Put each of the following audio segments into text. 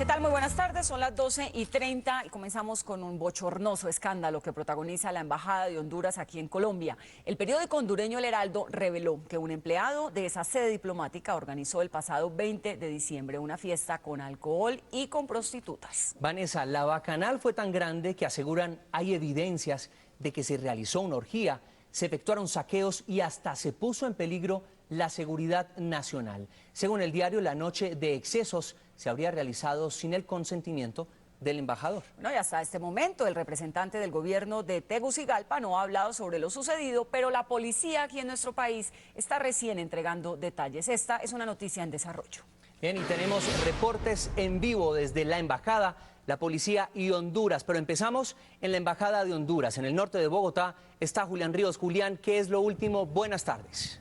¿Qué tal? Muy buenas tardes, son las 12:30 y comenzamos con un bochornoso escándalo que protagoniza la Embajada de Honduras aquí en Colombia. El periódico hondureño El Heraldo reveló que un empleado de esa sede diplomática organizó el pasado 20 de diciembre una fiesta con alcohol y con prostitutas. Vanessa, la bacanal fue tan grande que aseguran hay evidencias de que se realizó una orgía, se efectuaron saqueos y hasta se puso en peligro la seguridad nacional. Según el diario, la noche de excesos se habría realizado sin el consentimiento del embajador. Bueno, y hasta este momento el representante del gobierno de Tegucigalpa no ha hablado sobre lo sucedido, pero la policía aquí en nuestro país está recién entregando detalles. Esta es una noticia en desarrollo. Bien, y tenemos reportes en vivo desde la embajada, la policía y Honduras, pero empezamos en la embajada de Honduras, en el norte de Bogotá. Está Julián Ríos. Julián, ¿qué es lo último? Buenas tardes.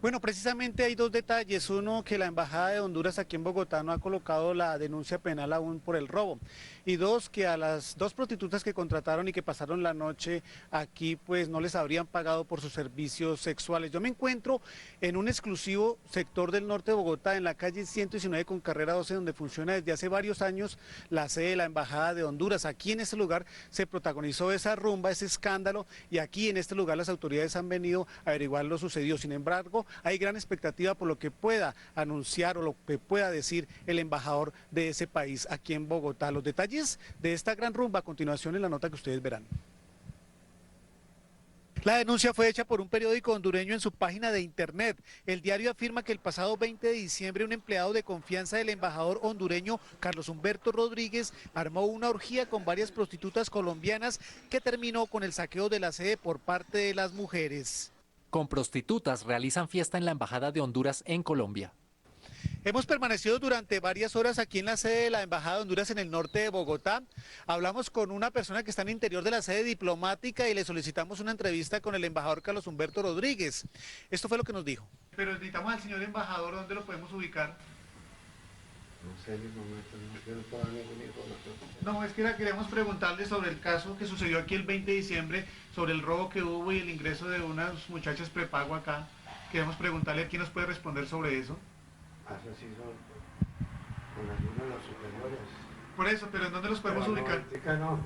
Bueno, precisamente hay dos detalles. Uno, que la Embajada de Honduras aquí en Bogotá no ha colocado la denuncia penal aún por el robo. Y dos, que a las dos prostitutas que contrataron y que pasaron la noche aquí, pues no les habrían pagado por sus servicios sexuales. Yo me encuentro en un exclusivo sector del norte de Bogotá, en la calle 119 con carrera 12, donde funciona desde hace varios años la sede de la Embajada de Honduras. Aquí en este lugar se protagonizó esa rumba, ese escándalo, y aquí en este lugar las autoridades han venido a averiguar lo sucedido. Sin embargo, hay gran expectativa por lo que pueda anunciar o lo que pueda decir el embajador de ese país aquí en Bogotá. Los detalles de esta gran rumba a continuación en la nota que ustedes verán. La denuncia fue hecha por un periódico hondureño en su página de internet. El diario afirma que el pasado 20 de diciembre un empleado de confianza del embajador hondureño Carlos Humberto Rodríguez armó una orgía con varias prostitutas colombianas que terminó con el saqueo de la sede por parte de las mujeres. Con prostitutas realizan fiesta en la Embajada de Honduras en Colombia. Hemos permanecido durante varias horas aquí en la sede de la Embajada de Honduras en el norte de Bogotá. Hablamos con una persona que está en el interior de la sede diplomática y le solicitamos una entrevista con el embajador Carlos Humberto Rodríguez. Esto fue lo que nos dijo. Pero necesitamos al señor embajador, ¿dónde lo podemos ubicar? No sé, no puedo dar ninguna información. No, es que queríamos preguntarle sobre el caso que sucedió aquí el 20 de diciembre, sobre el robo que hubo y el ingreso de unas muchachas prepago acá. Queremos preguntarle quién nos puede responder sobre eso. Eso sí son con algunos de los superiores. Por eso, pero ¿en dónde los podemos ubicar? No,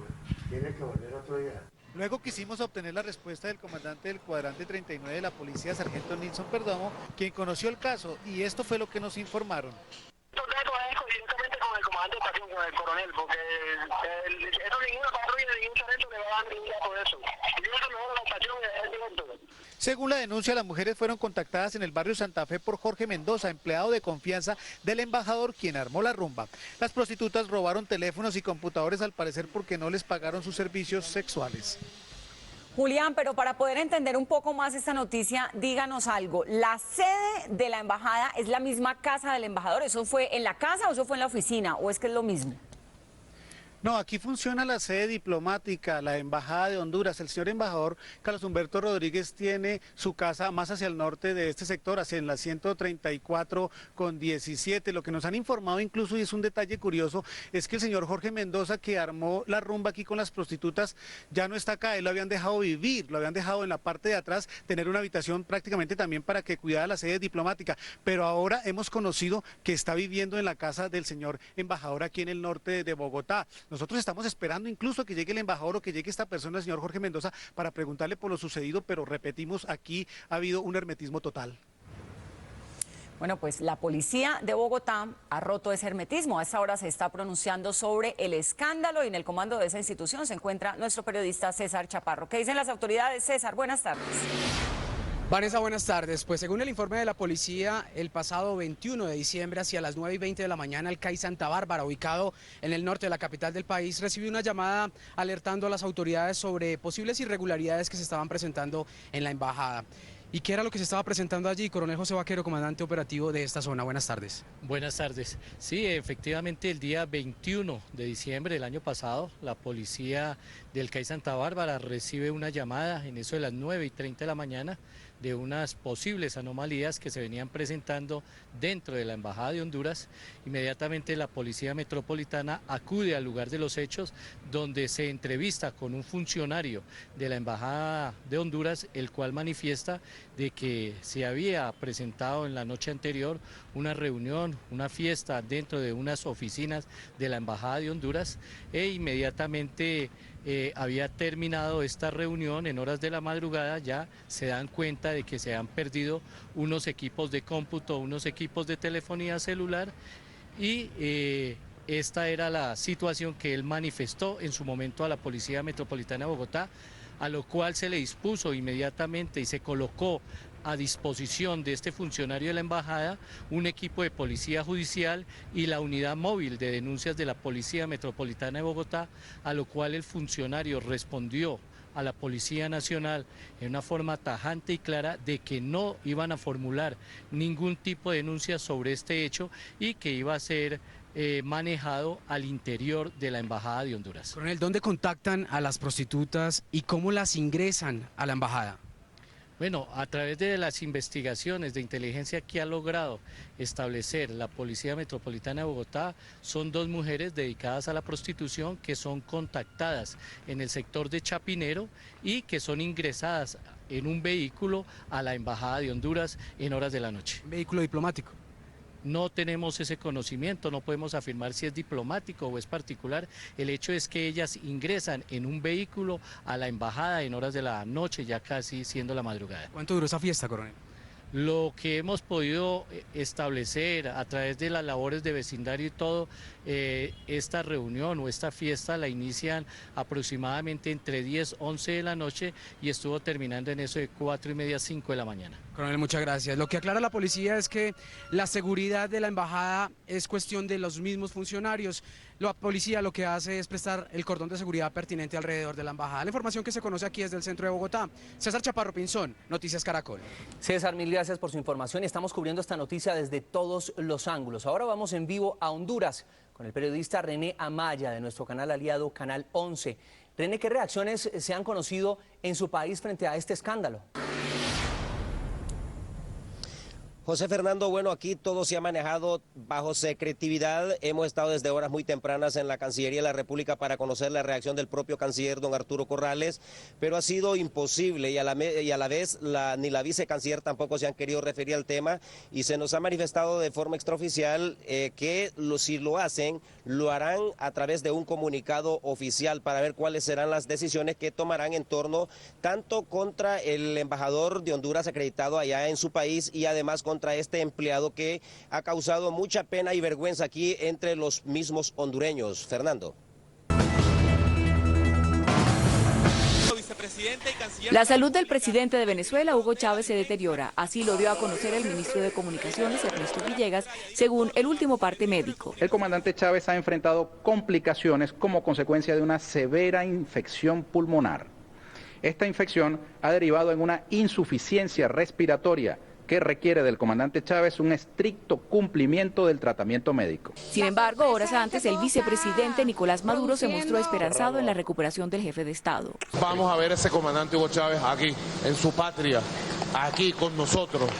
tiene que volver otro día. Luego quisimos obtener la respuesta del comandante del cuadrante 39 de la policía, sargento Nilson Perdomo, quien conoció el caso, y esto fue lo que nos informaron. Directamente con el comandante de estación, con el coronel, porque eso ninguna patrulla, ningún sargento le va a dar ningún dato de eso. Y yo mejor la estación es directo. Según la denuncia, las mujeres fueron contactadas en el barrio Santa Fe por Jorge Mendoza, empleado de confianza del embajador, quien armó la rumba. Las prostitutas robaron teléfonos y computadores, al parecer porque no les pagaron sus servicios sexuales. Julián, pero para poder entender un poco más esta noticia, díganos algo. ¿La sede de la embajada es la misma casa del embajador? ¿Eso fue en la casa o eso fue en la oficina? ¿O es que es lo mismo? No, aquí funciona la sede diplomática, la Embajada de Honduras. El señor embajador Carlos Humberto Rodríguez tiene su casa más hacia el norte de este sector, hacia en la 134 con 17. Lo que nos han informado incluso, y es un detalle curioso, es que el señor Jorge Mendoza, que armó la rumba aquí con las prostitutas, ya no está acá. Él lo habían dejado vivir, lo habían dejado en la parte de atrás, tener una habitación prácticamente también para que cuidara la sede diplomática. Pero ahora hemos conocido que está viviendo en la casa del señor embajador aquí en el norte de Bogotá. Nosotros estamos esperando incluso que llegue el embajador o que llegue esta persona, el señor Jorge Mendoza, para preguntarle por lo sucedido, pero repetimos, aquí ha habido un hermetismo total. Bueno, pues la policía de Bogotá ha roto ese hermetismo. A esta hora se está pronunciando sobre el escándalo y en el comando de esa institución se encuentra nuestro periodista César Chaparro. ¿Qué dicen las autoridades? César, buenas tardes. Vanessa, buenas tardes. Pues según el informe de la policía, el pasado 21 de diciembre, hacia las 9:20 de la mañana, el CAI Santa Bárbara, ubicado en el norte de la capital del país, recibió una llamada alertando a las autoridades sobre posibles irregularidades que se estaban presentando en la embajada. ¿Y qué era lo que se estaba presentando allí? Coronel José Vaquero, comandante operativo de esta zona. Buenas tardes. Buenas tardes. Sí, efectivamente, el día 21 de diciembre del año pasado, la policía del CAI Santa Bárbara recibe una llamada en eso de las 9:30 de la mañana, de unas posibles anomalías que se venían presentando dentro de la Embajada de Honduras. Inmediatamente la Policía Metropolitana acude al lugar de los hechos, donde se entrevista con un funcionario de la Embajada de Honduras, el cual manifiesta de que se había presentado en la noche anterior una reunión, una fiesta dentro de unas oficinas de la Embajada de Honduras, e inmediatamente había terminado esta reunión en horas de la madrugada. Ya se dan cuenta de que se han perdido unos equipos de cómputo, unos equipos de telefonía celular, y esta era la situación que él manifestó en su momento a la Policía Metropolitana de Bogotá, a lo cual se le dispuso inmediatamente y se colocó a disposición de este funcionario de la embajada un equipo de policía judicial y la unidad móvil de denuncias de la Policía Metropolitana de Bogotá, a lo cual el funcionario respondió a la Policía Nacional en una forma tajante y clara de que no iban a formular ningún tipo de denuncia sobre este hecho y que iba a ser manejado al interior de la Embajada de Honduras. Coronel, ¿dónde contactan a las prostitutas y cómo las ingresan a la embajada? Bueno, a través de las investigaciones de inteligencia que ha logrado establecer la Policía Metropolitana de Bogotá, son 2 mujeres dedicadas a la prostitución que son contactadas en el sector de Chapinero y que son ingresadas en un vehículo a la Embajada de Honduras en horas de la noche. ¿Un vehículo diplomático? No tenemos ese conocimiento, no podemos afirmar si es diplomático o es particular. El hecho es que ellas ingresan en un vehículo a la embajada en horas de la noche, ya casi siendo la madrugada. ¿Cuánto duró esa fiesta, coronel? Lo que hemos podido establecer a través de las labores de vecindario y todo, esta reunión o esta fiesta la inician aproximadamente entre 10, 11 de la noche y estuvo terminando en eso de 4 y media, 5 de la mañana. Coronel, muchas gracias. Lo que aclara la policía es que la seguridad de la embajada es cuestión de los mismos funcionarios. La policía lo que hace es prestar el cordón de seguridad pertinente alrededor de la embajada. La información que se conoce aquí es del centro de Bogotá. César Chaparro Pinzón, Noticias Caracol. César, mil gracias por su información. Estamos cubriendo esta noticia desde todos los ángulos. Ahora vamos en vivo a Honduras con el periodista René Amaya de nuestro canal aliado Canal 11. René, ¿qué reacciones se han conocido en su país frente a este escándalo? José Fernando, bueno, aquí todo se ha manejado bajo secretividad. Hemos estado desde horas muy tempranas en la Cancillería de la República para conocer la reacción del propio canciller, don Arturo Corrales, pero ha sido imposible y a la vez ni la vicecanciller tampoco se han querido referir al tema, y se nos ha manifestado de forma extraoficial que si lo hacen, lo harán a través de un comunicado oficial para ver cuáles serán las decisiones que tomarán en torno tanto contra el embajador de Honduras acreditado allá en su país y además contra este empleado que ha causado mucha pena y vergüenza aquí entre los mismos hondureños. Fernando. La salud del presidente de Venezuela, Hugo Chávez, se deteriora. Así lo dio a conocer el ministro de Comunicaciones, Ernesto Villegas, según el último parte médico. El comandante Chávez ha enfrentado complicaciones como consecuencia de una severa infección pulmonar. Esta infección ha derivado en una insuficiencia respiratoria que requiere del comandante Chávez un estricto cumplimiento del tratamiento médico. Sin embargo, horas antes, el vicepresidente Nicolás Maduro se mostró esperanzado en la recuperación del jefe de Estado. Vamos a ver a ese comandante Hugo Chávez aquí, en su patria, aquí con nosotros.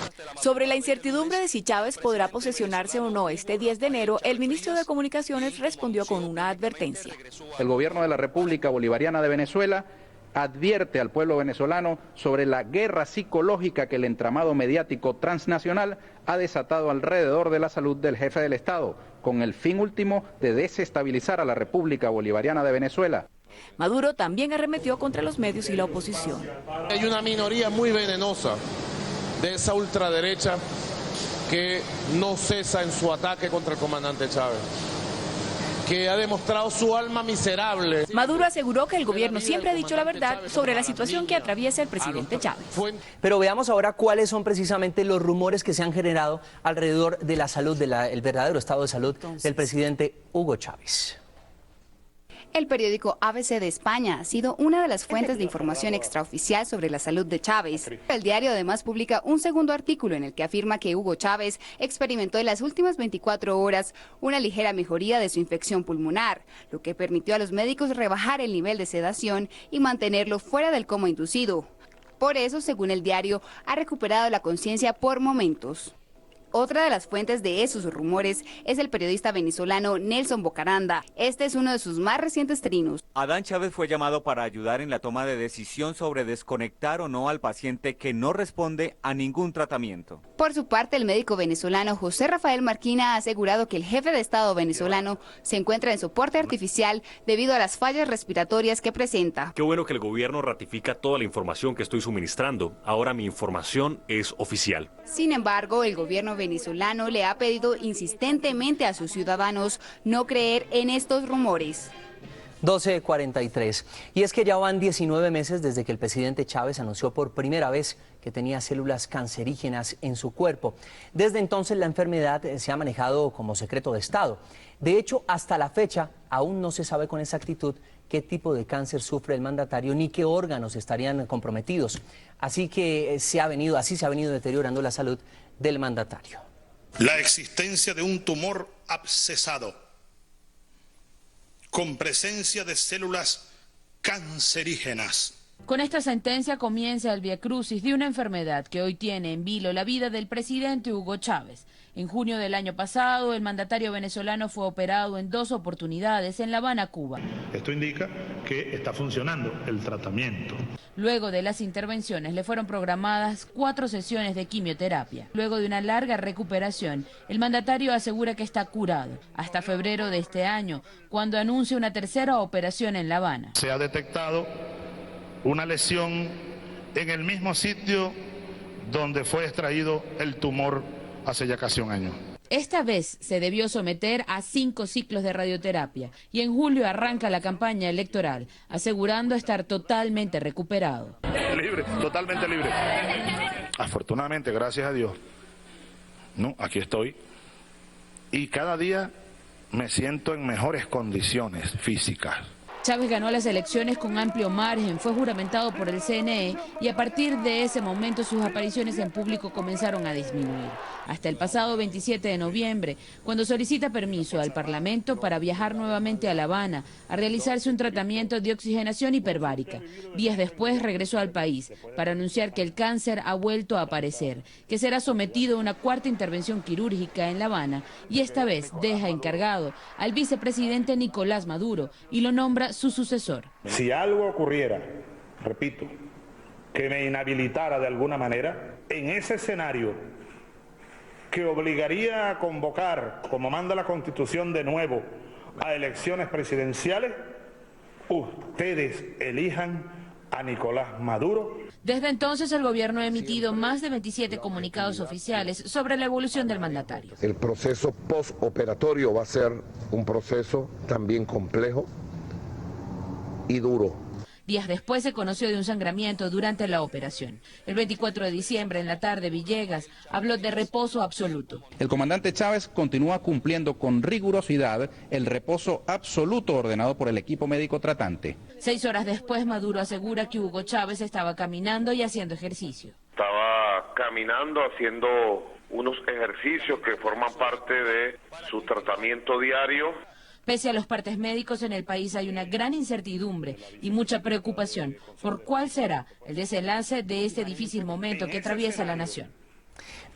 Sobre la incertidumbre de si Chávez podrá posesionarse o no este 10 de enero, el ministro de Comunicaciones respondió con una advertencia. El gobierno de la República Bolivariana de Venezuela advierte al pueblo venezolano sobre la guerra psicológica que el entramado mediático transnacional ha desatado alrededor de la salud del jefe del Estado, con el fin último de desestabilizar a la República Bolivariana de Venezuela. Maduro también arremetió contra los medios y la oposición. Hay una minoría muy venenosa de esa ultraderecha que no cesa en su ataque contra el comandante Chávez, que ha demostrado su alma miserable. Maduro aseguró que el gobierno siempre ha dicho la verdad sobre la situación que atraviesa el presidente Chávez. Pero veamos ahora cuáles son precisamente los rumores que se han generado alrededor de la salud, del verdadero estado de salud del presidente Hugo Chávez. El periódico ABC de España ha sido una de las fuentes de información extraoficial sobre la salud de Chávez. El diario además publica un segundo artículo en el que afirma que Hugo Chávez experimentó en las últimas 24 horas una ligera mejoría de su infección pulmonar, lo que permitió a los médicos rebajar el nivel de sedación y mantenerlo fuera del coma inducido. Por eso, según el diario, ha recuperado la conciencia por momentos. Otra de las fuentes de esos rumores es el periodista venezolano Nelson Bocaranda. Este es uno de sus más recientes trinos. Adán Chávez fue llamado para ayudar en la toma de decisión sobre desconectar o no al paciente que no responde a ningún tratamiento. Por su parte, el médico venezolano José Rafael Marquina ha asegurado que el jefe de Estado venezolano se encuentra en soporte artificial debido a las fallas respiratorias que presenta. Qué bueno que el gobierno ratifica toda la información que estoy suministrando. Ahora mi información es oficial. Sin embargo, el gobierno venezolano le ha pedido insistentemente a sus ciudadanos no creer en estos rumores. 12:43. Y es que ya van 19 meses desde que el presidente Chávez anunció por primera vez que tenía células cancerígenas en su cuerpo. Desde entonces la enfermedad se ha manejado como secreto de Estado. De hecho, hasta la fecha aún no se sabe con exactitud qué tipo de cáncer sufre el mandatario ni qué órganos estarían comprometidos. Así se ha venido deteriorando la salud del mandatario. La existencia de un tumor abscesado con presencia de células cancerígenas. Con esta sentencia comienza el viacrucis de una enfermedad que hoy tiene en vilo la vida del presidente Hugo Chávez. En junio del año pasado, el mandatario venezolano fue operado en 2 oportunidades en La Habana, Cuba. Esto indica que está funcionando el tratamiento. Luego de las intervenciones le fueron programadas 4 sesiones de quimioterapia. Luego de una larga recuperación, el mandatario asegura que está curado hasta febrero de este año, cuando anuncia una tercera operación en La Habana. Se ha detectado una lesión en el mismo sitio donde fue extraído el tumor hace ya casi un año. Esta vez se debió someter a 5 ciclos de radioterapia y en julio arranca la campaña electoral, asegurando estar totalmente recuperado. Libre, totalmente libre. Afortunadamente, gracias a Dios, aquí estoy y cada día me siento en mejores condiciones físicas. Chávez ganó las elecciones con amplio margen, fue juramentado por el CNE y a partir de ese momento sus apariciones en público comenzaron a disminuir. Hasta el pasado 27 de noviembre, cuando solicita permiso al Parlamento para viajar nuevamente a La Habana a realizarse un tratamiento de oxigenación hiperbárica. Días después regresó al país para anunciar que el cáncer ha vuelto a aparecer, que será sometido a una 4ª intervención quirúrgica en La Habana y esta vez deja encargado al vicepresidente Nicolás Maduro y lo nombra su sucesor. Si algo ocurriera, repito, que me inhabilitara de alguna manera, en ese escenario que obligaría a convocar, como manda la Constitución de nuevo, a elecciones presidenciales, ustedes elijan a Nicolás Maduro. Desde entonces el gobierno ha emitido más de 27 comunicados oficiales sobre la evolución del mandatario. El proceso postoperatorio va a ser un proceso también complejo y duro. Días después se conoció de un sangramiento durante la operación. El 24 de diciembre, en la tarde, Villegas habló de reposo absoluto. El comandante Chávez continúa cumpliendo con rigurosidad el reposo absoluto ordenado por el equipo médico tratante. 6 horas después, Maduro asegura que Hugo Chávez estaba caminando y haciendo ejercicio. Estaba caminando, haciendo unos ejercicios que forman parte de su tratamiento diario. Pese a los partes médicos, en el país hay una gran incertidumbre y mucha preocupación por cuál será el desenlace de este difícil momento que atraviesa la nación.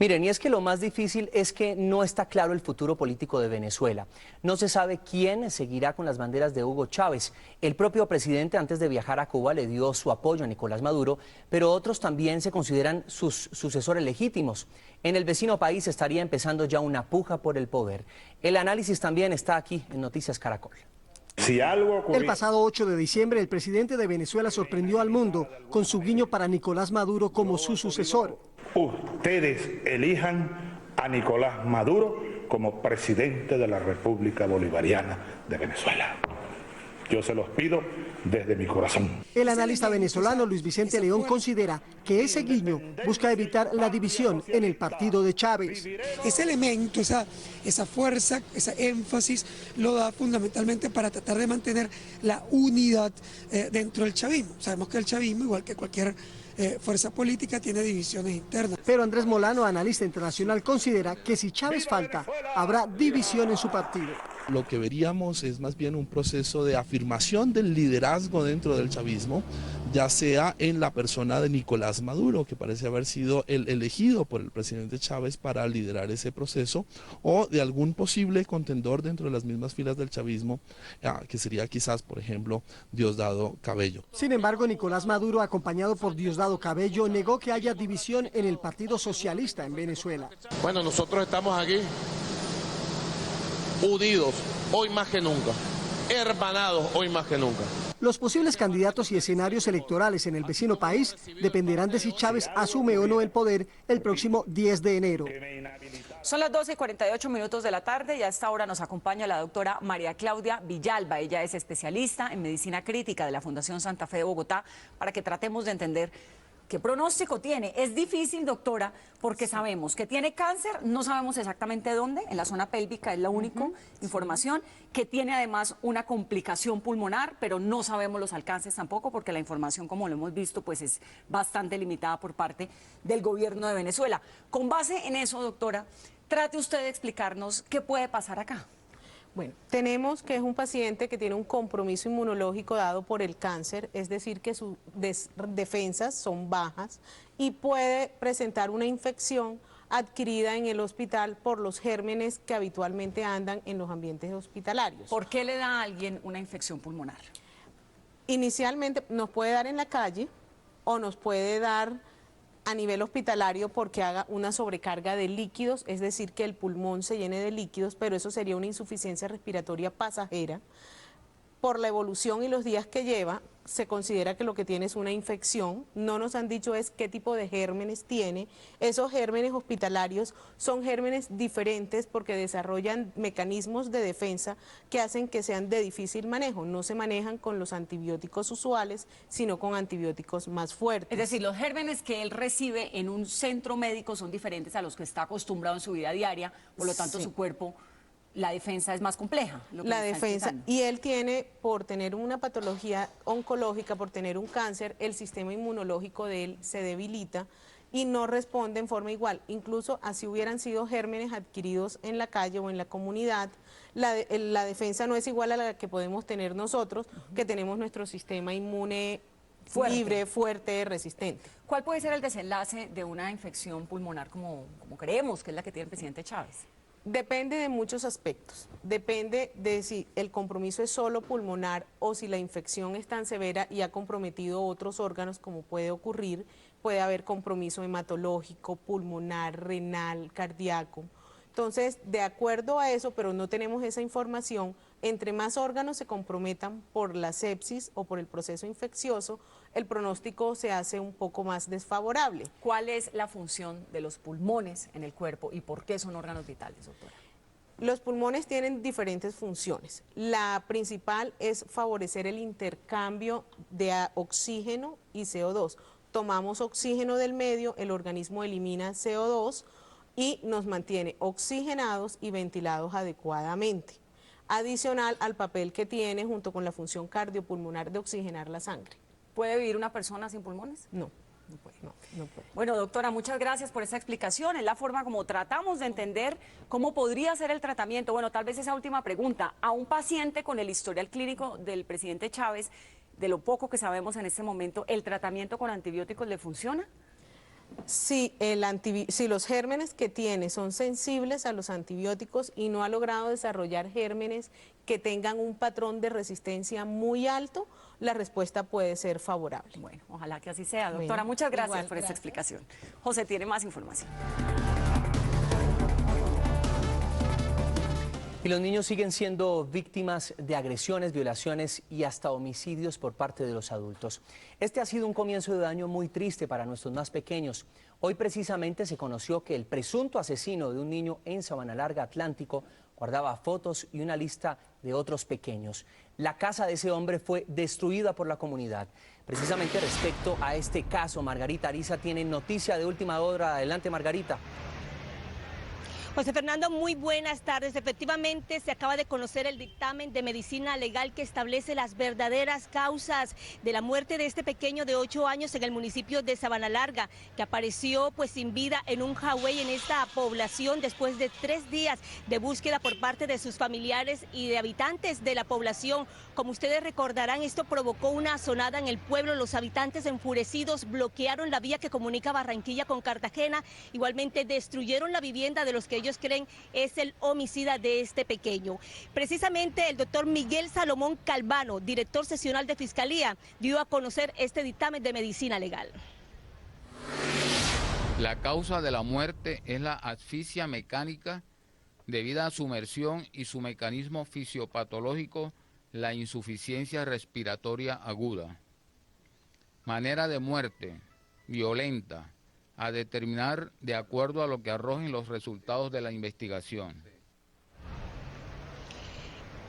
Miren, y es que lo más difícil es que no está claro el futuro político de Venezuela. No se sabe quién seguirá con las banderas de Hugo Chávez. El propio presidente, antes de viajar a Cuba, le dio su apoyo a Nicolás Maduro, pero otros también se consideran sus sucesores legítimos. En el vecino país estaría empezando ya una puja por el poder. El análisis también está aquí en Noticias Caracol. Si algo ocurrió... El pasado 8 de diciembre, el presidente de Venezuela sorprendió al mundo con su guiño para Nicolás Maduro como su sucesor. Ustedes elijan a Nicolás Maduro como presidente de la República Bolivariana de Venezuela. Yo se los pido desde mi corazón. El analista venezolano Luis Vicente León considera que ese guiño busca evitar la división en el partido de Chávez. Ese elemento, esa fuerza, ese énfasis lo da fundamentalmente para tratar de mantener la unidad dentro del chavismo. Sabemos que el chavismo, igual que cualquier fuerza política, tiene divisiones internas. Pero Andrés Molano, analista internacional, considera que si Chávez falta, habrá división en su partido. Lo que veríamos es más bien un proceso de afirmación del liderazgo dentro del chavismo, ya sea en la persona de Nicolás Maduro, que parece haber sido el elegido por el presidente Chávez para liderar ese proceso, o de algún posible contendor dentro de las mismas filas del chavismo, que sería quizás, por ejemplo, Diosdado Cabello. Sin embargo, Nicolás Maduro, acompañado por Diosdado Cabello, negó que haya división en el Partido Socialista en Venezuela. Bueno, nosotros estamos aquí unidos, hoy más que nunca, hermanados, hoy más que nunca. Los posibles candidatos y escenarios electorales en el vecino país dependerán de si Chávez asume o no el poder el próximo 10 de enero. Son las 12:48 de la tarde y a esta hora nos acompaña la doctora María Claudia Villalba. Ella es especialista en medicina crítica de la Fundación Santa Fe de Bogotá, para que tratemos de entender ¿qué pronóstico tiene? Es difícil, doctora, porque sabemos que tiene cáncer, no sabemos exactamente dónde, en la zona pélvica es la única información, que tiene además una complicación pulmonar, pero no sabemos los alcances tampoco, porque la información, como lo hemos visto, pues es bastante limitada por parte del gobierno de Venezuela. Con base en eso, doctora, trate usted de explicarnos qué puede pasar acá. Bueno, tenemos que es un paciente que tiene un compromiso inmunológico dado por el cáncer, es decir, que sus defensas son bajas y puede presentar una infección adquirida en el hospital por los gérmenes que habitualmente andan en los ambientes hospitalarios. ¿Por qué le da a alguien una infección pulmonar? Inicialmente nos puede dar en la calle o nos puede dar a nivel hospitalario porque haga una sobrecarga de líquidos, es decir, que el pulmón se llene de líquidos, pero eso sería una insuficiencia respiratoria pasajera. Por la evolución y los días que lleva, se considera que lo que tiene es una infección. No nos han dicho es qué tipo de gérmenes tiene. Esos gérmenes hospitalarios son gérmenes diferentes porque desarrollan mecanismos de defensa que hacen que sean de difícil manejo. No se manejan con los antibióticos usuales, sino con antibióticos más fuertes. Es decir, los gérmenes que él recibe en un centro médico son diferentes a los que está acostumbrado en su vida diaria, por lo tanto su cuerpo, la defensa es más compleja. La defensa, y él tiene, por tener una patología oncológica, por tener un cáncer, el sistema inmunológico de él se debilita y no responde en forma igual. Incluso así hubieran sido gérmenes adquiridos en la calle o en la comunidad, la defensa no es igual a la que podemos tener nosotros, que tenemos nuestro sistema inmune libre, fuerte, resistente. ¿Cuál puede ser el desenlace de una infección pulmonar como creemos que es la que tiene el presidente Chávez? Depende de muchos aspectos, depende de si el compromiso es solo pulmonar o si la infección es tan severa y ha comprometido otros órganos, como puede ocurrir. Puede haber compromiso hematológico, pulmonar, renal, cardíaco. Entonces, de acuerdo a eso, pero no tenemos esa información, entre más órganos se comprometan por la sepsis o por el proceso infeccioso, el pronóstico se hace un poco más desfavorable. ¿Cuál es la función de los pulmones en el cuerpo y por qué son órganos vitales, doctora? Los pulmones tienen diferentes funciones. La principal es favorecer el intercambio de oxígeno y CO2. Tomamos oxígeno del medio, el organismo elimina CO2 y nos mantiene oxigenados y ventilados adecuadamente. Adicional al papel que tiene junto con la función cardiopulmonar de oxigenar la sangre. ¿Puede vivir una persona sin pulmones? No. No puede, no puede. Bueno, doctora, muchas gracias por esa explicación. Es la forma como tratamos de entender cómo podría ser el tratamiento. Bueno, tal vez esa última pregunta. A un paciente con el historial clínico del presidente Chávez, de lo poco que sabemos en este momento, ¿el tratamiento con antibióticos le funciona? Si los gérmenes que tiene son sensibles a los antibióticos y no ha logrado desarrollar gérmenes que tengan un patrón de resistencia muy alto, la respuesta puede ser favorable. Bueno, ojalá que así sea. Doctora, muchas gracias por esta explicación. José tiene más información. Y los niños siguen siendo víctimas de agresiones, violaciones y hasta homicidios por parte de los adultos. Este ha sido un comienzo de año muy triste para nuestros más pequeños. Hoy precisamente se conoció que el presunto asesino de un niño en Sabana Larga, Atlántico, guardaba fotos y una lista de otros pequeños. La casa de ese hombre fue destruida por la comunidad. Precisamente respecto a este caso, Margarita Ariza tiene noticia de última hora. Adelante, Margarita. José Fernando, muy buenas tardes. Efectivamente, se acaba de conocer el dictamen de medicina legal que establece las verdaderas causas de la muerte de este pequeño de 8 años en el municipio de Sabana Larga, que apareció pues sin vida en un highway en esta población después de 3 días de búsqueda por parte de sus familiares y de habitantes de la población. Como ustedes recordarán, esto provocó una asonada en el pueblo. Los habitantes enfurecidos bloquearon la vía que comunica Barranquilla con Cartagena. Igualmente destruyeron la vivienda de los que ellos creen es el homicida de este pequeño. Precisamente el doctor Miguel Salomón Calvano, director seccional de Fiscalía, dio a conocer este dictamen de medicina legal. La causa de la muerte es la asfixia mecánica debida a sumersión y su mecanismo fisiopatológico, la insuficiencia respiratoria aguda. Manera de muerte, violenta, a determinar de acuerdo a lo que arrojen los resultados de la investigación.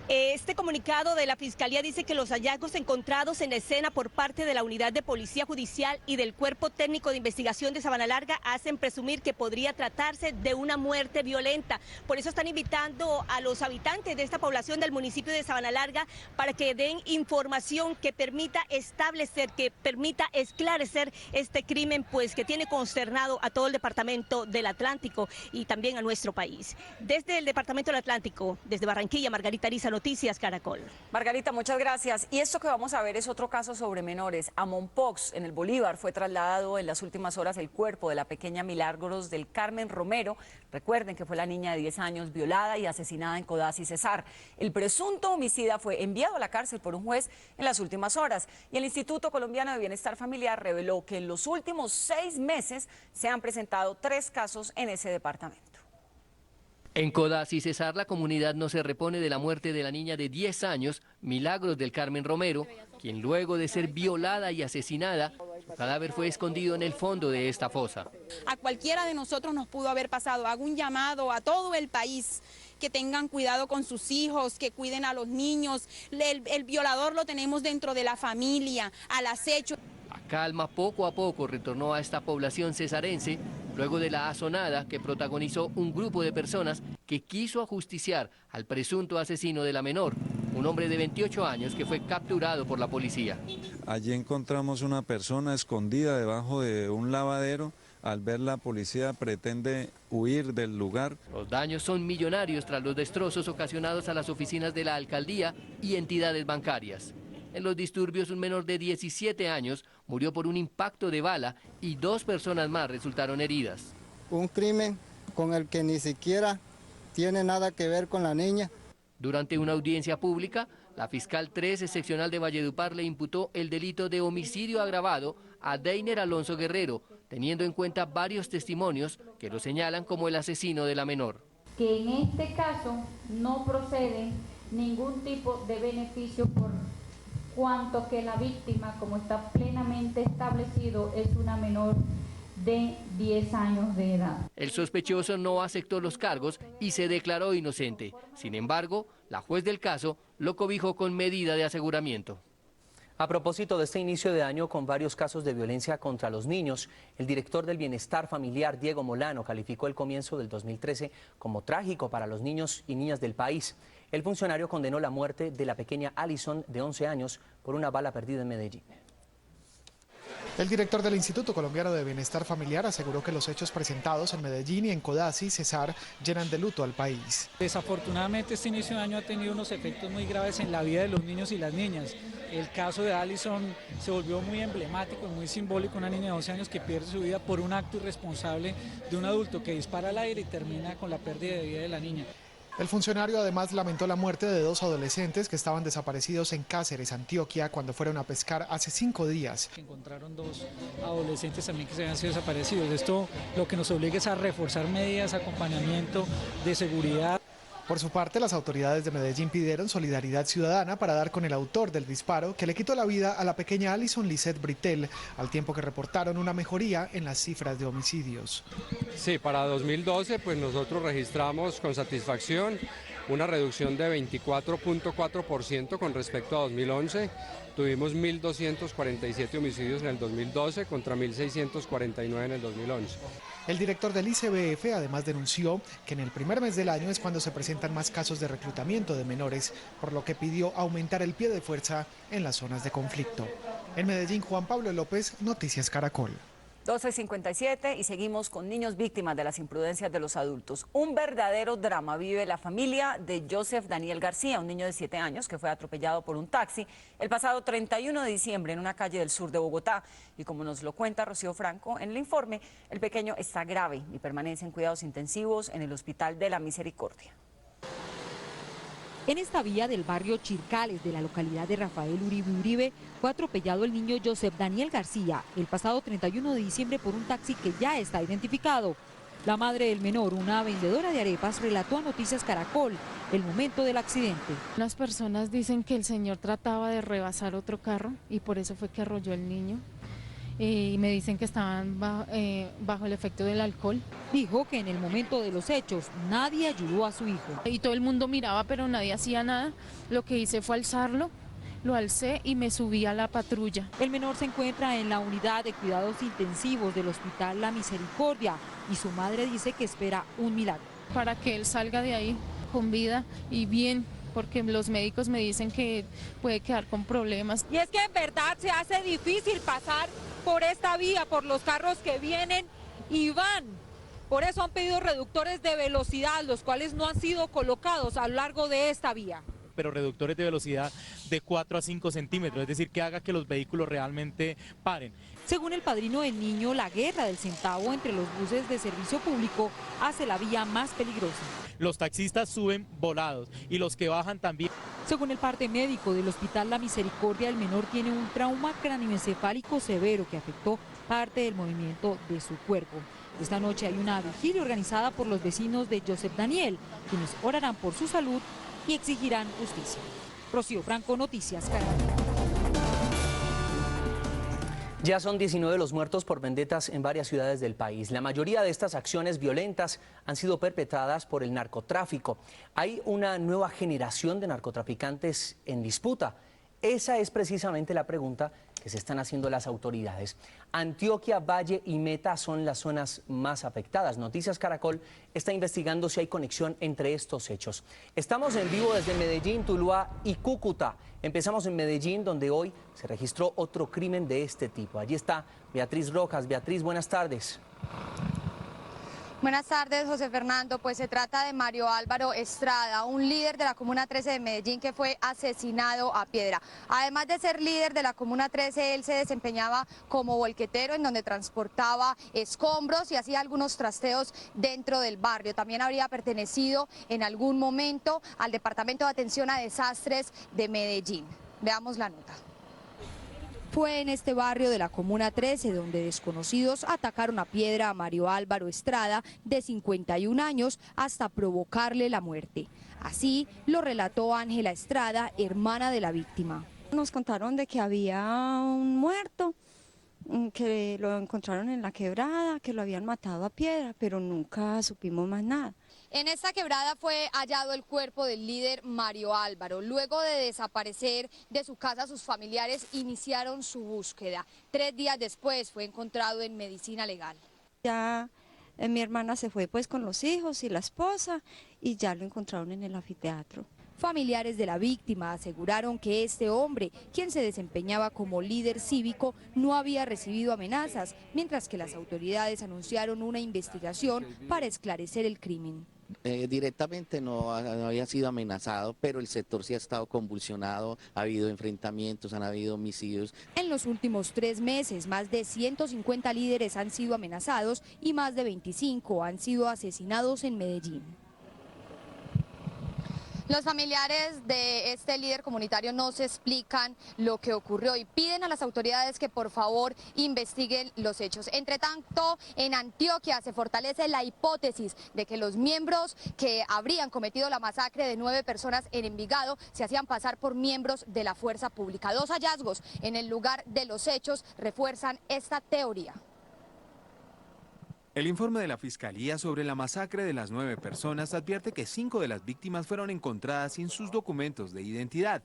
Este comunicado de la Fiscalía dice que los hallazgos encontrados en la escena por parte de la Unidad de Policía Judicial y del Cuerpo Técnico de Investigación de Sabana Larga hacen presumir que podría tratarse de una muerte violenta. Por eso están invitando a los habitantes de esta población del municipio de Sabana Larga para que den información que permita establecer, que permita esclarecer este crimen, pues que tiene consternado a todo el departamento del Atlántico y también a nuestro país. Desde el departamento del Atlántico, desde Barranquilla, Margarita Ariza, Noticias Caracol. Margarita, muchas gracias. Y esto que vamos a ver es otro caso sobre menores. A Mompox, en el Bolívar, fue trasladado en las últimas horas el cuerpo de la pequeña Milagros del Carmen Romero. Recuerden que fue la niña de 10 años violada y asesinada en Codazzi, Cesar. El presunto homicida fue enviado a la cárcel por un juez en las últimas horas. Y el Instituto Colombiano de Bienestar Familiar reveló que en los últimos 6 meses se han presentado 3 casos en ese departamento. En Codazzi, Cesar, la comunidad no se repone de la muerte de la niña de 10 años, Milagros del Carmen Romero, quien luego de ser violada y asesinada, su cadáver fue escondido en el fondo de esta fosa. A cualquiera de nosotros nos pudo haber pasado. Hago un llamado a todo el país que tengan cuidado con sus hijos, que cuiden a los niños. El violador lo tenemos dentro de la familia, al acecho. La calma poco a poco retornó a esta población cesarense luego de la asonada que protagonizó un grupo de personas que quiso ajusticiar al presunto asesino de la menor, un hombre de 28 años que fue capturado por la policía. Allí encontramos una persona escondida debajo de un lavadero. Al ver la policía pretende huir del lugar. Los daños son millonarios tras los destrozos ocasionados a las oficinas de la alcaldía y entidades bancarias. En los disturbios, un menor de 17 años murió por un impacto de bala y 2 personas más resultaron heridas. Un crimen con el que ni siquiera tiene nada que ver con la niña. Durante una audiencia pública, la fiscal 13 seccional de Valledupar le imputó el delito de homicidio agravado a Deiner Alonso Guerrero, teniendo en cuenta varios testimonios que lo señalan como el asesino de la menor. Que en este caso no procede ningún tipo de beneficio por cuanto que la víctima, como está plenamente establecido, es una menor de 10 años de edad. El sospechoso no aceptó los cargos y se declaró inocente. Sin embargo, la juez del caso lo cobijó con medida de aseguramiento. A propósito de este inicio de año con varios casos de violencia contra los niños, el director del Bienestar Familiar, Diego Molano, calificó el comienzo del 2013 como trágico para los niños y niñas del país. El funcionario condenó la muerte de la pequeña Alison, de 11 años, por una bala perdida en Medellín. El director del Instituto Colombiano de Bienestar Familiar aseguró que los hechos presentados en Medellín y en Codazzi, Cesar, llenan de luto al país. Desafortunadamente este inicio de año ha tenido unos efectos muy graves en la vida de los niños y las niñas. El caso de Alison se volvió muy emblemático, muy simbólico, una niña de 11 años que pierde su vida por un acto irresponsable de un adulto que dispara al aire y termina con la pérdida de vida de la niña. El funcionario además lamentó la muerte de 2 adolescentes que estaban desaparecidos en Cáceres, Antioquia, cuando fueron a pescar hace 5 días. Encontraron 2 adolescentes también que se habían sido desaparecidos. Esto lo que nos obliga es a reforzar medidas de acompañamiento, de seguridad. Por su parte, las autoridades de Medellín pidieron solidaridad ciudadana para dar con el autor del disparo que le quitó la vida a la pequeña Alison Lisette Britel, al tiempo que reportaron una mejoría en las cifras de homicidios. Sí, para 2012 pues nosotros registramos con satisfacción una reducción de 24.4% con respecto a 2011. Tuvimos 1.247 homicidios en el 2012 contra 1.649 en el 2011. El director del ICBF además denunció que en el primer mes del año es cuando se presentan más casos de reclutamiento de menores, por lo que pidió aumentar el pie de fuerza en las zonas de conflicto. En Medellín, Juan Pablo López, Noticias Caracol. 12:57 y seguimos con niños víctimas de las imprudencias de los adultos. Un verdadero drama vive la familia de Joseph Daniel García, un niño de 7 años que fue atropellado por un taxi el pasado 31 de diciembre en una calle del sur de Bogotá. Y como nos lo cuenta Rocío Franco en el informe, el pequeño está grave y permanece en cuidados intensivos en el Hospital de la Misericordia. En esta vía del barrio Chircales de la localidad de Rafael Uribe Uribe fue atropellado el niño Joseph Daniel García el pasado 31 de diciembre por un taxi que ya está identificado. La madre del menor, una vendedora de arepas, relató a Noticias Caracol el momento del accidente. Las personas dicen que el señor trataba de rebasar otro carro y por eso fue que arrolló al niño. Y me dicen que estaban bajo el efecto del alcohol. Dijo que en el momento de los hechos nadie ayudó a su hijo. Y todo el mundo miraba, pero nadie hacía nada. Lo que hice fue alzarlo, lo alcé y me subí a la patrulla. El menor se encuentra en la unidad de cuidados intensivos del Hospital La Misericordia y su madre dice que espera un milagro. Para que él salga de ahí con vida y bien, porque los médicos me dicen que puede quedar con problemas. Y es que en verdad se hace difícil pasar por esta vía, por los carros que vienen y van. Por eso han pedido reductores de velocidad, los cuales no han sido colocados a lo largo de esta vía. Pero reductores de velocidad de 4 a 5 centímetros, es decir, que haga que los vehículos realmente paren. Según el padrino del niño, la guerra del centavo entre los buses de servicio público hace la vía más peligrosa. Los taxistas suben volados y los que bajan también. Según el parte médico del Hospital La Misericordia, el menor tiene un trauma cráneoencefálico severo que afectó parte del movimiento de su cuerpo. Esta noche hay una vigilia organizada por los vecinos de Joseph Daniel, quienes orarán por su salud y exigirán justicia. Rocío Franco, Noticias Caracol. Ya son 19 los muertos por vendetas en varias ciudades del país. La mayoría de estas acciones violentas han sido perpetradas por el narcotráfico. Hay una nueva generación de narcotraficantes en disputa. Esa es precisamente la pregunta que se están haciendo las autoridades. Antioquia, Valle y Meta son las zonas más afectadas. Noticias Caracol está investigando si hay conexión entre estos hechos. Estamos en vivo desde Medellín, Tuluá y Cúcuta. Empezamos en Medellín, donde hoy se registró otro crimen de este tipo. Allí está Beatriz Rojas. Beatriz, buenas tardes. Buenas tardes, José Fernando. Pues se trata de Mario Álvaro Estrada, un líder de la Comuna 13 de Medellín que fue asesinado a piedra. Además de ser líder de la Comuna 13, él se desempeñaba como volquetero en donde transportaba escombros y hacía algunos trasteos dentro del barrio. También habría pertenecido en algún momento al Departamento de Atención a Desastres de Medellín. Veamos la nota. Fue en este barrio de la Comuna 13 donde desconocidos atacaron a piedra a Mario Álvaro Estrada, de 51 años, hasta provocarle la muerte. Así lo relató Ángela Estrada, hermana de la víctima. Nos contaron de que había un muerto, que lo encontraron en la quebrada, que lo habían matado a piedra, pero nunca supimos más nada. En esta quebrada fue hallado el cuerpo del líder Mario Álvaro. Luego de desaparecer de su casa, sus familiares iniciaron su búsqueda. 3 días después fue encontrado en medicina legal. Ya mi hermana se fue pues con los hijos y la esposa y ya lo encontraron en el anfiteatro. Familiares de la víctima aseguraron que este hombre, quien se desempeñaba como líder cívico, no había recibido amenazas, mientras que las autoridades anunciaron una investigación para esclarecer el crimen. Directamente no había sido amenazado, pero el sector sí ha estado convulsionado, ha habido enfrentamientos, han habido homicidios. En los últimos 3 meses, más de 150 líderes han sido amenazados y más de 25 han sido asesinados en Medellín. Los familiares de este líder comunitario no se explican lo que ocurrió y piden a las autoridades que por favor investiguen los hechos. Entre tanto, en Antioquia se fortalece la hipótesis de que los miembros que habrían cometido la masacre de 9 personas en Envigado se hacían pasar por miembros de la fuerza pública. 2 hallazgos en el lugar de los hechos refuerzan esta teoría. El informe de la Fiscalía sobre la masacre de las 9 personas advierte que 5 de las víctimas fueron encontradas sin sus documentos de identidad,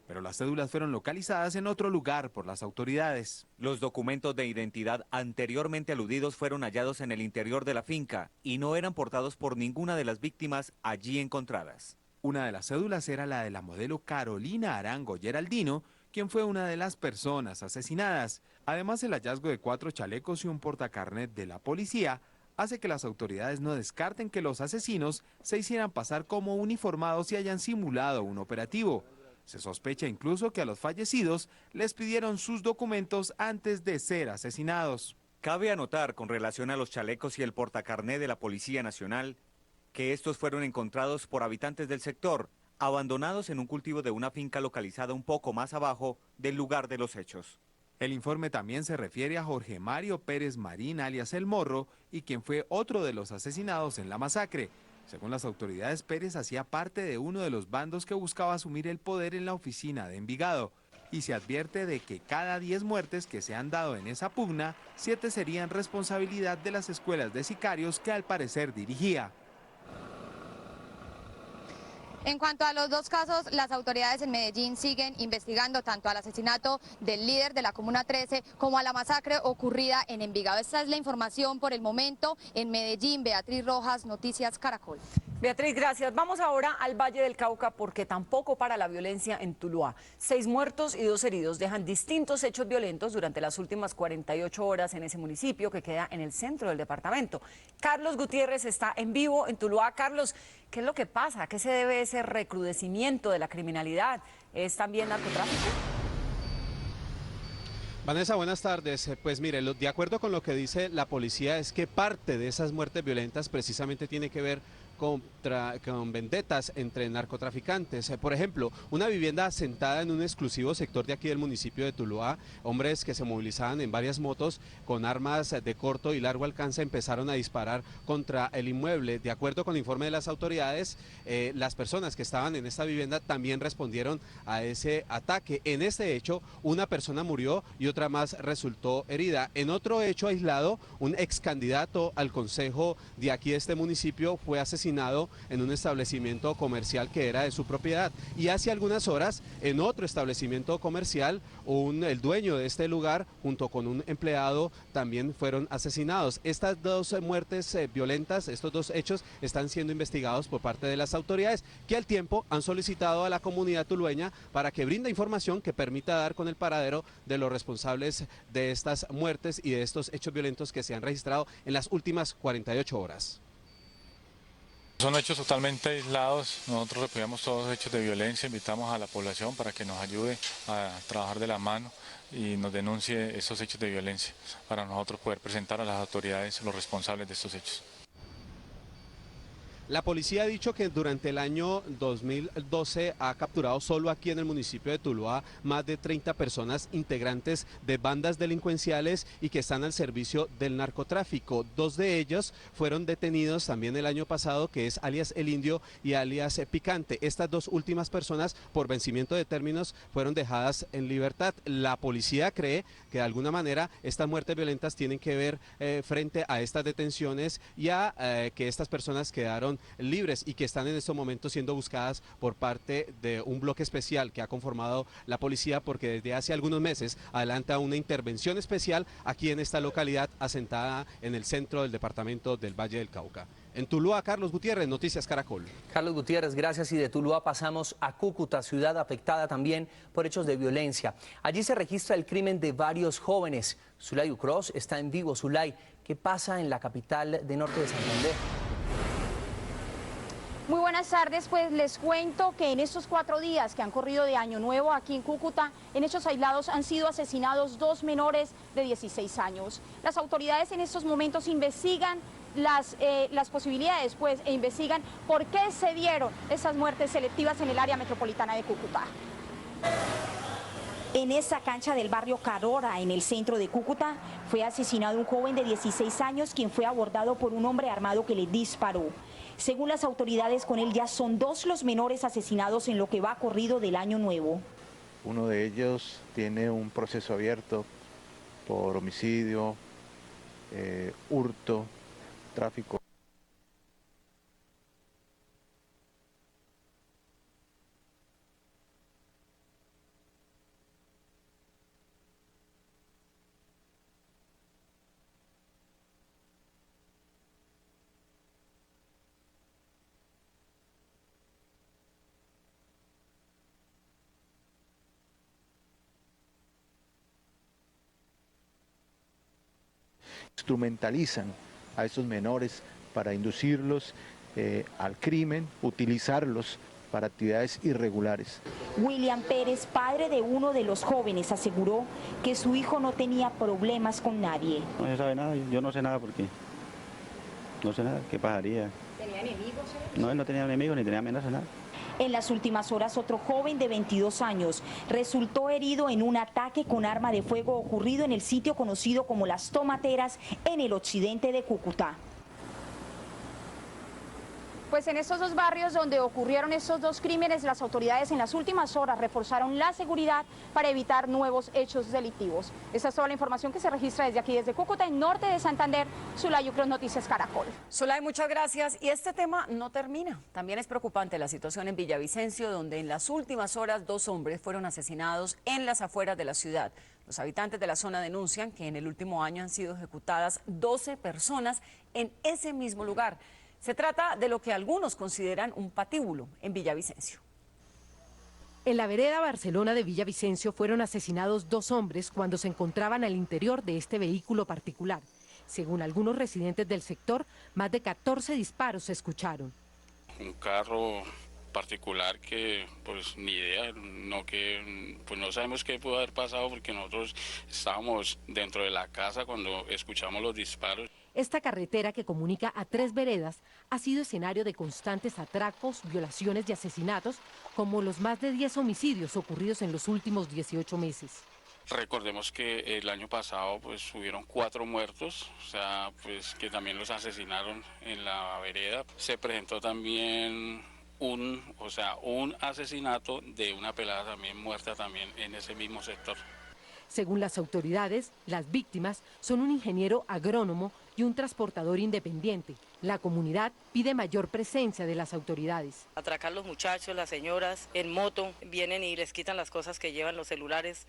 pero las cédulas fueron localizadas en otro lugar por las autoridades. Los documentos de identidad anteriormente aludidos fueron hallados en el interior de la finca y no eran portados por ninguna de las víctimas allí encontradas. Una de las cédulas era la de la modelo Carolina Arango Geraldino, quien fue una de las personas asesinadas. Además, el hallazgo de 4 chalecos y un portacarnet de la policía hace que las autoridades no descarten que los asesinos se hicieran pasar como uniformados y hayan simulado un operativo. Se sospecha incluso que a los fallecidos les pidieron sus documentos antes de ser asesinados. Cabe anotar con relación a los chalecos y el portacarné de la Policía Nacional que estos fueron encontrados por habitantes del sector, abandonados en un cultivo de una finca localizada un poco más abajo del lugar de los hechos. El informe también se refiere a Jorge Mario Pérez Marín, alias El Morro, y quien fue otro de los asesinados en la masacre. Según las autoridades, Pérez hacía parte de uno de los bandos que buscaba asumir el poder en la oficina de Envigado. Y se advierte de que cada 10 muertes que se han dado en esa pugna, 7 serían responsabilidad de las escuelas de sicarios que al parecer dirigía. En cuanto a los dos casos, las autoridades en Medellín siguen investigando tanto al asesinato del líder de la Comuna 13 como a la masacre ocurrida en Envigado. Esta es la información por el momento en Medellín. Beatriz Rojas, Noticias Caracol. Beatriz, gracias. Vamos ahora al Valle del Cauca porque tampoco para la violencia en Tuluá. 6 muertos y 2 heridos dejan distintos hechos violentos durante las últimas 48 horas en ese municipio que queda en el centro del departamento. Carlos Gutiérrez está en vivo en Tuluá. Carlos, ¿qué es lo que pasa? ¿A qué se debe ese recrudecimiento de la criminalidad? ¿Es también narcotráfico? Vanessa, buenas tardes. Pues mire, de acuerdo con lo que dice la policía es que parte de esas muertes violentas precisamente tiene que ver con vendetas entre narcotraficantes. Por ejemplo, una vivienda asentada en un exclusivo sector de aquí del municipio de Tuluá, hombres que se movilizaban en varias motos con armas de corto y largo alcance empezaron a disparar contra el inmueble. De acuerdo con el informe de las autoridades, las personas que estaban en esta vivienda también respondieron a ese ataque. En este hecho, una persona murió y otra más resultó herida. En otro hecho aislado, un ex candidato al consejo de aquí de este municipio fue asesinado en un establecimiento comercial que era de su propiedad. Y hace algunas horas, en otro establecimiento comercial, el dueño de este lugar, junto con un empleado, también fueron asesinados. Estas 2 muertes violentas, estos 2 hechos, están siendo investigados por parte de las autoridades, que al tiempo han solicitado a la comunidad tulueña para que brinde información que permita dar con el paradero de los responsables de estas muertes y de estos hechos violentos que se han registrado en las últimas 48 horas. Son hechos totalmente aislados, nosotros repudiamos todos los hechos de violencia, invitamos a la población para que nos ayude a trabajar de la mano y nos denuncie esos hechos de violencia para nosotros poder presentar a las autoridades los responsables de estos hechos. La policía ha dicho que durante el año 2012 ha capturado solo aquí en el municipio de Tuluá más de 30 personas integrantes de bandas delincuenciales y que están al servicio del narcotráfico. 2 de ellos fueron detenidos también el año pasado, que es alias El Indio y alias Picante. Estas 2 últimas personas, por vencimiento de términos, fueron dejadas en libertad. La policía cree que de alguna manera estas muertes violentas tienen que ver frente a estas detenciones y a que estas personas quedaron libres y que están en estos momentos siendo buscadas por parte de un bloque especial que ha conformado la policía, porque desde hace algunos meses adelanta una intervención especial aquí en esta localidad asentada en el centro del departamento del Valle del Cauca. En Tuluá, Carlos Gutiérrez, Noticias Caracol. Carlos Gutiérrez, gracias. Y de Tuluá pasamos a Cúcuta, ciudad afectada también por hechos de violencia. Allí se registra el crimen de varios jóvenes. Zulay Ucros está en vivo. Zulay, ¿qué pasa en la capital de Norte de Santander? Muy buenas tardes, pues les cuento que en estos 4 días que han corrido de Año Nuevo aquí en Cúcuta, en hechos aislados han sido asesinados 2 menores de 16 años. Las autoridades en estos momentos investigan las posibilidades, pues, e investigan por qué se dieron esas muertes selectivas en el área metropolitana de Cúcuta. En esa cancha del barrio Carora, en el centro de Cúcuta, fue asesinado un joven de 16 años quien fue abordado por un hombre armado que le disparó. Según las autoridades, con él ya son 2 los menores asesinados en lo que va corrido del Año Nuevo. Uno de ellos tiene un proceso abierto por homicidio, hurto tráfico. Instrumentalizan a estos menores para inducirlos al crimen, utilizarlos para actividades irregulares. William Pérez, padre de uno de los jóvenes, aseguró que su hijo no tenía problemas con nadie. No se sabe nada, yo no sé nada porque no sé nada, ¿qué pasaría? ¿Tenía enemigos? No, él no tenía enemigos ni tenía amenazas, nada. En las últimas horas, otro joven de 22 años resultó herido en un ataque con arma de fuego ocurrido en el sitio conocido como Las Tomateras, en el occidente de Cúcuta. Pues en estos dos barrios donde ocurrieron estos dos crímenes, las autoridades en las últimas horas reforzaron la seguridad para evitar nuevos hechos delictivos. Esta es toda la información que se registra desde aquí, desde Cúcuta, en norte de Santander. Zulay Ucros, Noticias Caracol. Zulay, muchas gracias. Y este tema no termina. También es preocupante la situación en Villavicencio, donde en las últimas horas 2 hombres fueron asesinados en las afueras de la ciudad. Los habitantes de la zona denuncian que en el último año han sido ejecutadas 12 personas en ese mismo lugar. Se trata de lo que algunos consideran un patíbulo en Villavicencio. En la vereda Barcelona de Villavicencio fueron asesinados 2 hombres cuando se encontraban al interior de este vehículo particular. Según algunos residentes del sector, más de 14 disparos se escucharon. Un carro particular que pues ni idea, pues no sabemos qué pudo haber pasado porque nosotros estábamos dentro de la casa cuando escuchamos los disparos. Esta carretera, que comunica a 3 veredas, ha sido escenario de constantes atracos, violaciones y asesinatos, como los más de 10 homicidios ocurridos en los últimos 18 meses. Recordemos que el año pasado pues hubieron 4 muertos, o sea, pues que también los asesinaron en la vereda. Se presentó también un asesinato de una pelada también muerta también en ese mismo sector. Según las autoridades, las víctimas son un ingeniero agrónomo y un transportador independiente. La comunidad pide mayor presencia de las autoridades. Atracar los muchachos, las señoras en moto, vienen y les quitan las cosas que llevan, los celulares,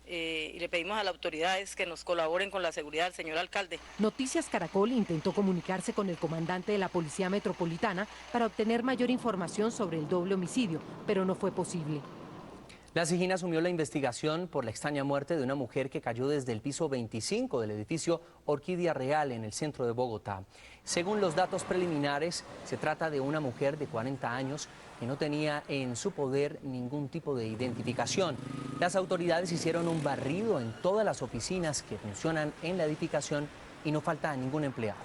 y le pedimos a las autoridades que nos colaboren con la seguridad del señor alcalde. Noticias Caracol intentó comunicarse con el comandante de la Policía Metropolitana para obtener mayor información sobre el doble homicidio, pero no fue posible. La SIJIN asumió la investigación por la extraña muerte de una mujer que cayó desde el piso 25 del edificio Orquídea Real en el centro de Bogotá. Según los datos preliminares, se trata de una mujer de 40 años que no tenía en su poder ningún tipo de identificación. Las autoridades hicieron un barrido en todas las oficinas que funcionan en la edificación y no falta ningún empleado.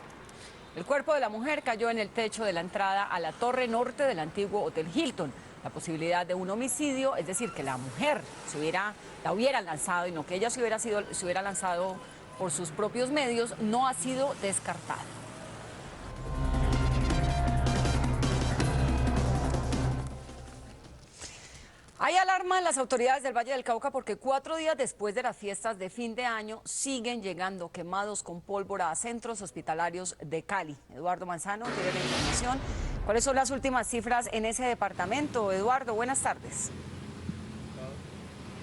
El cuerpo de la mujer cayó en el techo de la entrada a la torre norte del antiguo Hotel Hilton. La posibilidad de un homicidio, es decir, que la mujer la hubiera lanzado y no que ella se hubiera lanzado por sus propios medios, no ha sido descartada. Hay alarma en las autoridades del Valle del Cauca porque 4 días después de las fiestas de fin de año siguen llegando quemados con pólvora a centros hospitalarios de Cali. Eduardo Manzano tiene la información. ¿Cuáles son las últimas cifras en ese departamento? Eduardo, buenas tardes.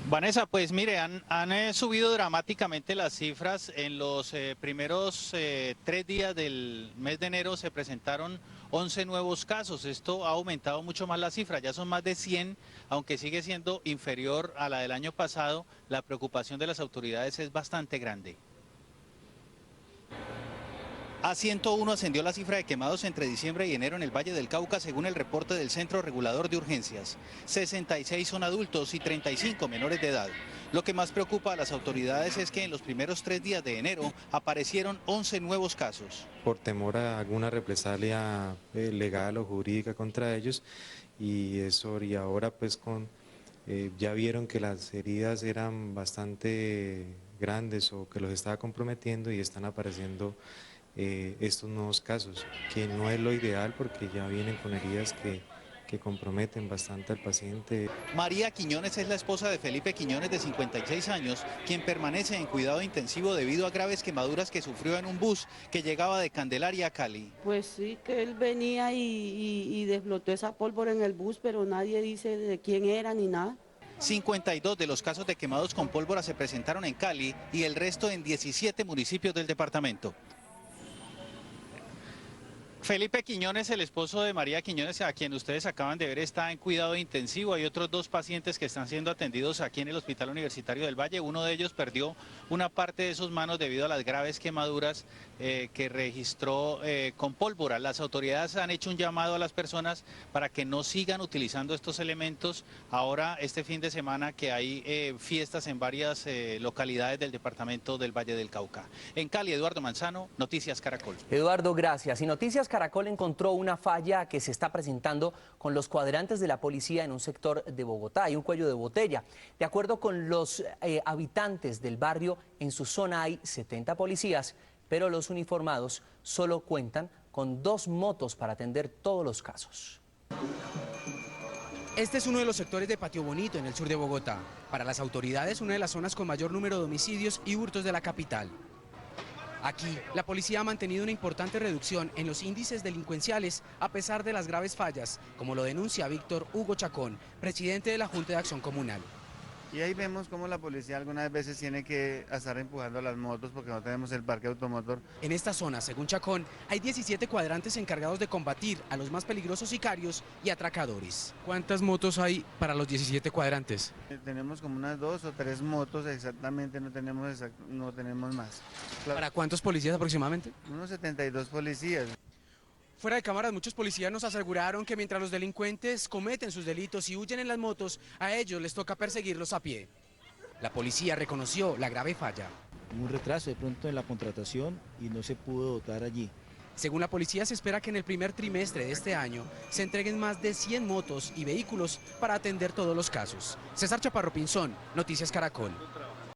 Vanessa, pues mire, han subido dramáticamente las cifras. En los primeros 3 días del mes de enero se presentaron 11 nuevos casos. Esto ha aumentado mucho más la cifra, ya son más de 100, aunque sigue siendo inferior a la del año pasado. La preocupación de las autoridades es bastante grande. A 101 ascendió la cifra de quemados entre diciembre y enero en el Valle del Cauca, según el reporte del Centro Regulador de Urgencias. 66 son adultos y 35 menores de edad. Lo que más preocupa a las autoridades es que en los primeros 3 días de enero aparecieron 11 nuevos casos. Por temor a alguna represalia legal o jurídica contra ellos, y ahora pues ya vieron que las heridas eran bastante grandes o que los estaba comprometiendo y están apareciendo estos nuevos casos, que no es lo ideal porque ya vienen con heridas que que comprometen bastante al paciente. María Quiñones es la esposa de Felipe Quiñones, de 56 años, quien permanece en cuidado intensivo debido a graves quemaduras que sufrió en un bus que llegaba de Candelaria a Cali. Pues sí, que él venía y desbloqueó esa pólvora en el bus, pero nadie dice de quién era ni nada. 52 de los casos de quemados con pólvora se presentaron en Cali y el resto en 17 municipios del departamento. Felipe Quiñones, el esposo de María Quiñones, a quien ustedes acaban de ver, está en cuidado intensivo. Hay otros 2 pacientes que están siendo atendidos aquí en el Hospital Universitario del Valle. Uno de ellos perdió una parte de sus manos debido a las graves quemaduras que registró con pólvora. Las autoridades han hecho un llamado a las personas para que no sigan utilizando estos elementos. Ahora, este fin de semana, que hay fiestas en varias localidades del departamento del Valle del Cauca. En Cali, Eduardo Manzano, Noticias Caracol. Eduardo, gracias. Y Noticias Caracol encontró una falla que se está presentando con los cuadrantes de la policía en un sector de Bogotá. Hay un cuello de botella. De acuerdo con los habitantes del barrio, en su zona hay 70 policías, pero los uniformados solo cuentan con 2 motos para atender todos los casos. Este es uno de los sectores de Patio Bonito, en el sur de Bogotá. Para las autoridades, una de las zonas con mayor número de homicidios y hurtos de la capital. Aquí, la policía ha mantenido una importante reducción en los índices delincuenciales a pesar de las graves fallas, como lo denuncia Víctor Hugo Chacón, presidente de la Junta de Acción Comunal. Y ahí vemos cómo la policía algunas veces tiene que estar empujando las motos porque no tenemos el parque automotor. En esta zona, según Chacón, hay 17 cuadrantes encargados de combatir a los más peligrosos sicarios y atracadores. ¿Cuántas motos hay para los 17 cuadrantes? Tenemos como unas 2 o 3 motos exactamente, no tenemos más. ¿Para cuántos policías aproximadamente? Unos 72 policías. Fuera de cámaras, muchos policías nos aseguraron que mientras los delincuentes cometen sus delitos y huyen en las motos, a ellos les toca perseguirlos a pie. La policía reconoció la grave falla. Un retraso de pronto en la contratación y no se pudo dotar allí. Según la policía, se espera que en el primer trimestre de este año se entreguen más de 100 motos y vehículos para atender todos los casos. César Chaparro Pinzón, Noticias Caracol.